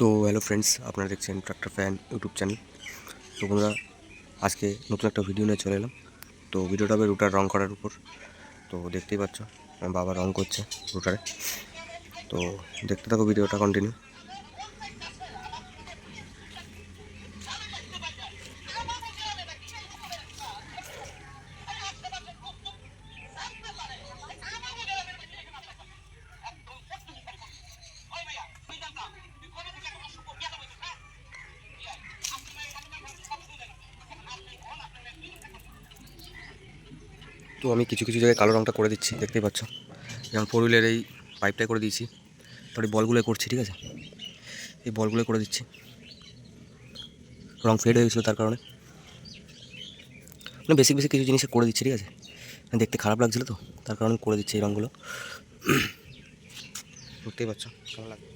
তো hello friends, আপনারা দেখছেন ট্রাক্টর ফ্যান ইউটিউব চ্যানেল। তো বন্ধুরা, আজকে নতুন একটা ভিডিও নিয়ে চলে এলাম। তো ভিডিওটা হবে রুটার রং করার উপর। তো দেখতেই পাচ্ছ আমার বাবা রং করছে রুটারে। তো দেখতে থাকো ভিডিওটা কন্টিনিউ। তো আমি কিছু কিছু জায়গায় কালো রঙটা করে দিচ্ছি, দেখতেই পাচ্ছ। যেমন ফোর হুইলের এই পাইপটাই করে দিয়েছি, তারপরে বলগুলো করছি, ঠিক আছে। এই বলগুলো করে দিচ্ছি, রং ফেড হয়ে গেছিলো তার কারণে। মানে বেসিক বেসিক কিছু জিনিসে করে দিচ্ছি, ঠিক আছে। দেখতে খারাপ লাগছিলো তো তার কারণে করে দিচ্ছি এই রঙগুলো। দেখতেই পাচ্ছ কেমন লাগে।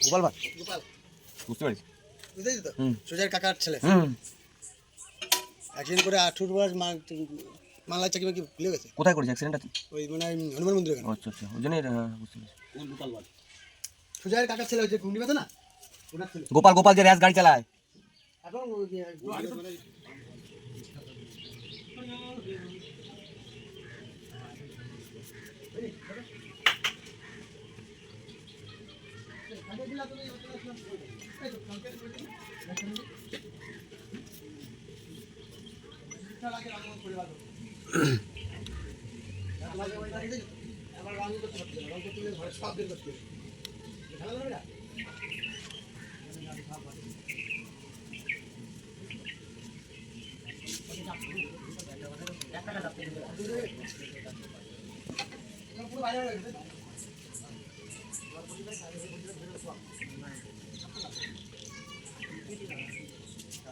গোপাল ভাই, গোপাল বুঝতে পারছি, বুঝতেছি তো, সোজার কাকার ছেলে। অ্যাক্সিডেন্ট করে 18 বার মামলা চাকরি বাকি ভুলে গেছে। কোথায় করেছে অ্যাক্সিডেন্টটা? ওই মানে হনুমান মন্দিরে গেল। আচ্ছা আচ্ছা, ওই জন্যই বুঝতে পারছি। গোপাল ভাই সোজার কাকার ছেলে, ওই যে ঘুমটি বেঁধে না, ওনার ছেলে। গোপাল গোপাল যে র্যাশ গাড়ি চালায়। এখন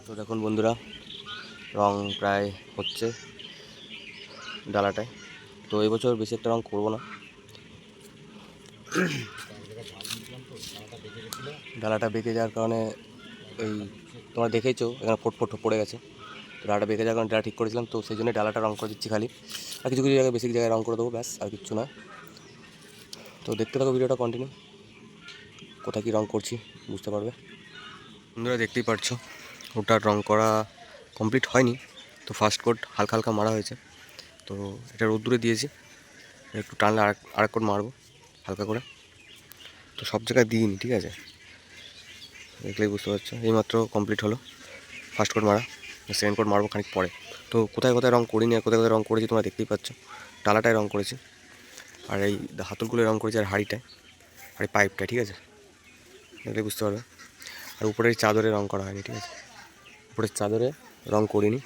তো দেখুন বন্ধুরা, রং প্রায় হচ্ছে ডালাটায়। তো এবছর বেশি একটা রং করবো না, ডালাটা বেঁকে যাওয়ার কারণে এই তোমরা দেখেইছো এখানে ফোট পড়ে গেছে। তো ডালাটা বেঁকে যাওয়ার কারণে ডালা ঠিক করেছিলাম, তো সেই জন্য ডালাটা রং করে দিচ্ছি খালি। আর কিছু কিছু জায়গায় বেশি জায়গায় রং করে দেবো, ব্যাস, আর কিচ্ছু নয়। তো দেখতে থাকো ভিডিওটা কন্টিনিউ, কোথায় কী রং করছি বুঝতে পারবে। বন্ধুরা দেখতেই পারছো ওটার রং করা কমপ্লিট হয়নি। তো ফার্স্ট কোট হালকা হালকা মারা হয়েছে। তো এটা রোদ্দুরে দিয়েছি, একটু টানলে আরেক কোট মারবো হালকা করে। তো সব জায়গায় দিইনি, ঠিক আছে, দেখলেই বুঝতে পারছো। এইমাত্র কমপ্লিট হলো ফার্স্ট কোট মারা, সেকেন্ড কোট মারবো খানিক পরে। তো কোথায় কোথায় রং করিনি আর কোথায় কোথায় রং করেছি তোমরা দেখতেই পাচ্ছ। ডালাটায় রং করেছি, আর এই হাতলগুলোয় রং করেছি, আর হাঁড়িটায়, আর এই পাইপটায়, ঠিক আছে, দেখলেই বুঝতে পারবে। আর উপরের চাদরে রং করা হয়নি, ঠিক আছে, উপরের চাদরে রং করিনি,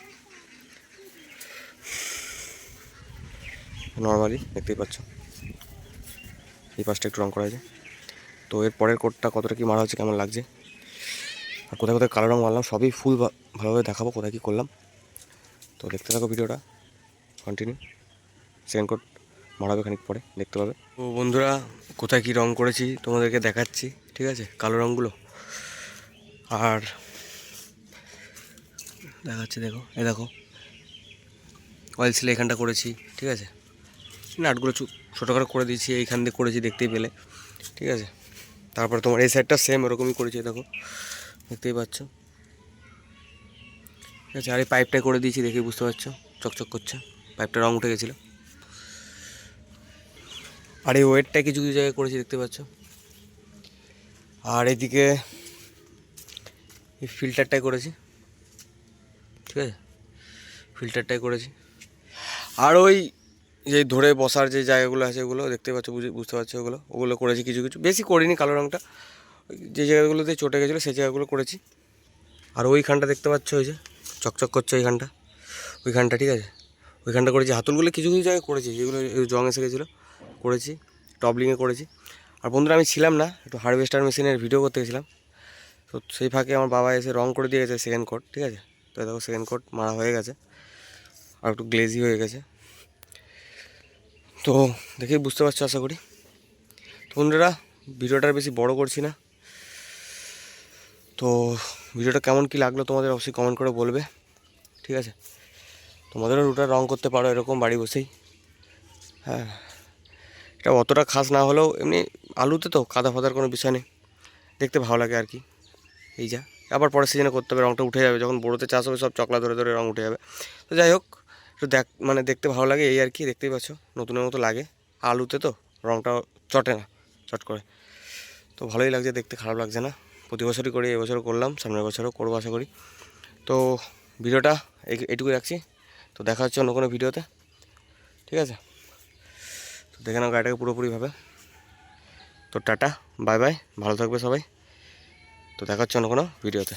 নর্মালি দেখতেই পাচ্ছ। এই পাশটা একটু রং করা হয়েছে। তো এর পরের কোটটা কতটা কী মারা হচ্ছে, কেমন লাগছে, আর কোথায় কোথায় কালো রং মারলাম সবই ফুল ভালোভাবে দেখাবো কোথায় কী করলাম। তো দেখতে থাকো ভিডিওটা কন্টিনিউ। সেকেন্ড কোট মারাবে খানিক পরে, দেখতে পাবে। তো বন্ধুরা, কোথায় কী রং করেছি তোমাদেরকে দেখাচ্ছি, ঠিক আছে, কালো রঙগুলো। আর দেখাচ্ছি, দেখো, দেখো অয়েল সিলে এখানটা করেছি, ঠিক আছে, নাটগুলো ছোটো করে দিয়েছি, এইখান দিয়ে করেছি দেখতেই পেলে, ঠিক আছে। তারপরে তোমার এই সাইডটা সেম ওরকমই করেছি, দেখো, দেখতেই পাচ্ছ, ঠিক আছে। আর এই পাইপটা করে দিয়েছি, দেখেই বুঝতে পারছো চকচক করছে, পাইপটা রং উঠে গেছিলো। আর এই ওয়েটটা কিছু কিছু জায়গায় করেছি, দেখতে পাচ্ছ। আর এদিকে এই ফিল্টারটাই করেছি, ঠিক আছে, ফিল্টারটাই করেছি। আর ওই যে ধরে বসার যে জায়গাগুলো আছে ওগুলো দেখতে পাচ্ছ, বুঝতে পারছো, ওগুলো করেছি কিছু কিছু, বেশি করিনি কালো রঙটা। যে জায়গাগুলোতে চটে গেছিলো সেই জায়গাগুলো করেছি। আর ওইখানটা দেখতে পাচ্ছ, ওই যে চকচক করছে ওইখানটা, ঠিক আছে, ওইখানটা করেছি। হাতলগুলো কিছু কিছু জায়গায় করেছি, যেগুলো জং এসে গেছিলো করেছি, টবলিংয়ে করেছি। আর বন্ধুরা, আমি ছিলাম না, একটু হারভেস্টার মেশিনের ভিডিও করতে গেছিলাম। তো সেই ফাঁকে আমার বাবা এসে রং করে দিয়ে গেছে সেকেন্ড কোট, ঠিক আছে। তো দেখো সেকেন্ড কোট মারা হয়ে গেছে, আর একটু গ্লেজি হয়ে গেছে। তো দেখেই বুঝতে পারছো আশা করি। তো বন্ধুরা, ভিডিওটা আর বেশি বড় করছি না। তো ভিডিওটা কেমন কী লাগলো তোমাদের অবশ্যই কমেন্ট করে বলবে, ঠিক আছে? তোমাদেরও রুটার রং করতে পারো এরকম বাড়ি বসেই। হ্যাঁ, এটা অতটা খাস না হলেও এমনি আলুতে তো কাদা ফাদার কোনো বিষয় নেই, দেখতে ভালো লাগে আর কি। এই যা, আবার পরের সিজনে করতে হবে, রঙটা উঠে যাবে যখন বোরোতে চাষ হবে, সব চকলা ধরে ধরে রঙ উঠে যাবে। তো যাই হোক, একটু দেখ মানে দেখতে ভালো লাগে এই আর কি, দেখতেই পাচ্ছ নতুনের মতো লাগে। আলুতে তো রঙটা চটে না চট করে, তো ভালোই লাগছে দেখতে, খারাপ লাগছে না। প্রতি বছরই করি, এবছরও করলাম, সামনের বছরও করবো আশা করি। তো ভিডিওটা এইটুকুই রাখছি। তো দেখা হচ্ছে অন্য কোনো ভিডিওতে, ঠিক আছে? তো দেখে নাও গাড়িটাকে পুরোপুরিভাবে। তো টাটা, বাই বাই, ভালো থাকবে সবাই। তো দেখা হচ্ছে অন্য কোনো ভিডিওতে।